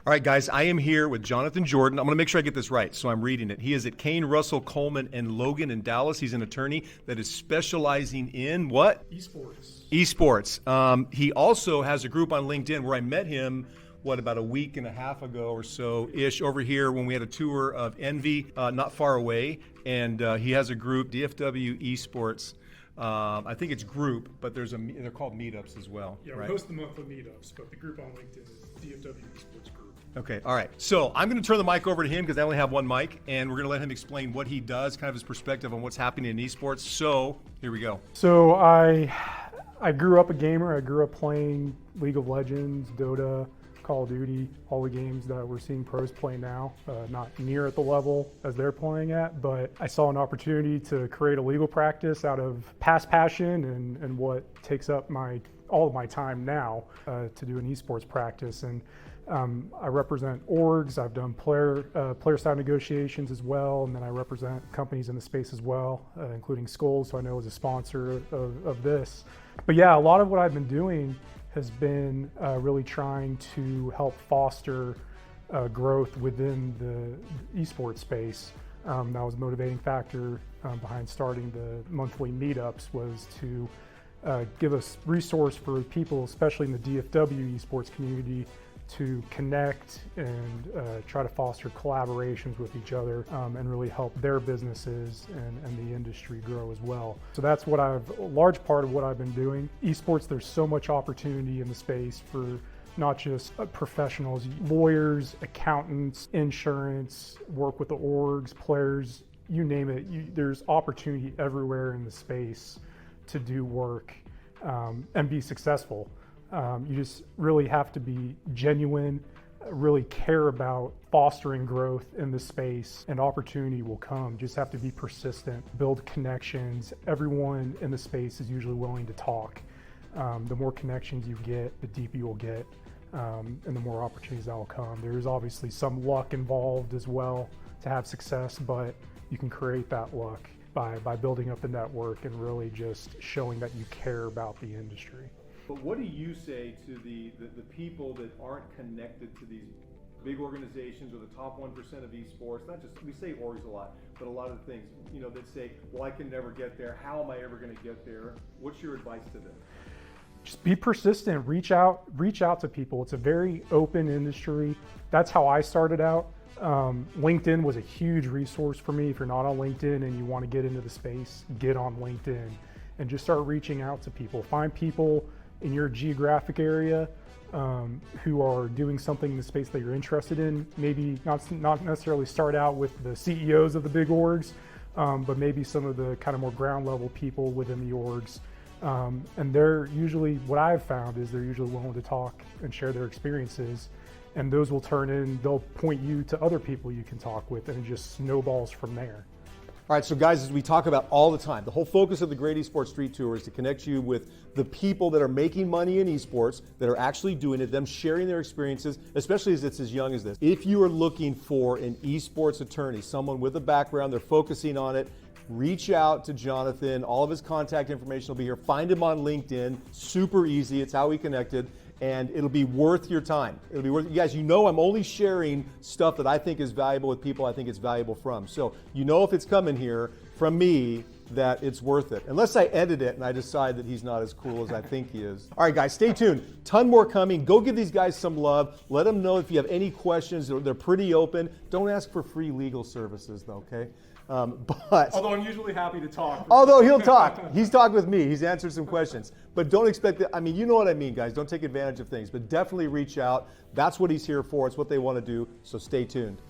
All right, guys, I am here with Johnathan Jordan. I'm going to make sure I get this right, so I'm reading it. He is at Kane, Russell, Coleman, and Logan in Dallas. He's an attorney that is specializing in what? Esports. Esports. He also has a group on LinkedIn where I met him, about a week and a half ago or so-ish over here when we had a tour of Envy, not far away. And he has a group, DFW Esports. I think it's group, but they're called meetups as well. Yeah, right? We host the monthly meetups, but the group on LinkedIn is DFW Esports Group. Okay, all right. So I'm going to turn the mic over to him because I only have one mic, and we're going to let him explain what he does, kind of his perspective on what's happening in esports. So here we go. So I grew up a gamer. I grew up playing League of Legends, Dota, Call of Duty, all the games that we're seeing pros play now, not near at the level as they're playing at, but I saw an opportunity to create a legal practice out of past passion and what takes up all of my time now to do an esports practice. And I represent orgs. I've done player side negotiations as well, and then I represent companies in the space as well, including Skulls, so I know as a sponsor of this. But yeah, a lot of what I've been doing has been really trying to help foster growth within the esports space. That was a motivating factor behind starting the monthly meetups, was to give us resource for people, especially in the DFW esports community, to connect and try to foster collaborations with each other and really help their businesses and the industry grow as well. So that's a large part of what I've been doing. Esports, there's so much opportunity in the space for not just professionals, lawyers, accountants, insurance, work with the orgs, players, you name it. There's opportunity everywhere in the space to do work and be successful. You just really have to be genuine, really care about fostering growth in the space, and opportunity will come. You just have to be persistent, build connections. Everyone in the space is usually willing to talk. The more connections you get, the deeper you'll get, and the more opportunities that will come. There's obviously some luck involved as well to have success, but you can create that luck by building up the network and really just showing that you care about the industry. But what do you say to the people that aren't connected to these big organizations or the top 1% of esports? Not just, we say orgs a lot, but a lot of the things, that say, well, I can never get there. How am I ever going to get there? What's your advice to them? Just be persistent, reach out to people. It's a very open industry. That's how I started out. LinkedIn was a huge resource for me. If you're not on LinkedIn and you want to get into the space, get on LinkedIn and just start reaching out to people. Find people in your geographic area who are doing something in the space that you're interested in. Maybe not necessarily start out with the CEOs of the big orgs, but maybe some of the kind of more ground level people within the orgs. And they're usually, what I've found is they're usually willing to talk and share their experiences, and those will they'll point you to other people you can talk with, and it just snowballs from there. All right, so guys, as we talk about all the time, the whole focus of the Great Esports Street Tour is to connect you with the people that are making money in esports, that are actually doing it, them sharing their experiences, especially as it's as young as this. If you are looking for an esports attorney, someone with a background, they're focusing on it, reach out to Johnathan. All of his contact information will be here. Find him on LinkedIn. Super easy. It's how we connected. And it'll be worth your time. It'll be worth it. You guys, I'm only sharing stuff that I think is valuable with people I think it's valuable from. So if it's coming here from me, that it's worth it. Unless I edit it and I decide that he's not as cool as I think he is. All right, guys, stay tuned. Ton more coming. Go give these guys some love. Let them know if you have any questions. They're pretty open. Don't ask for free legal services, though, okay? But although I'm usually happy to talk. Although he'll talk. He's talked with me. He's answered some questions. But don't expect that. You know what I mean, guys. Don't take advantage of things. But definitely reach out. That's what he's here for. It's what they want to do. So stay tuned.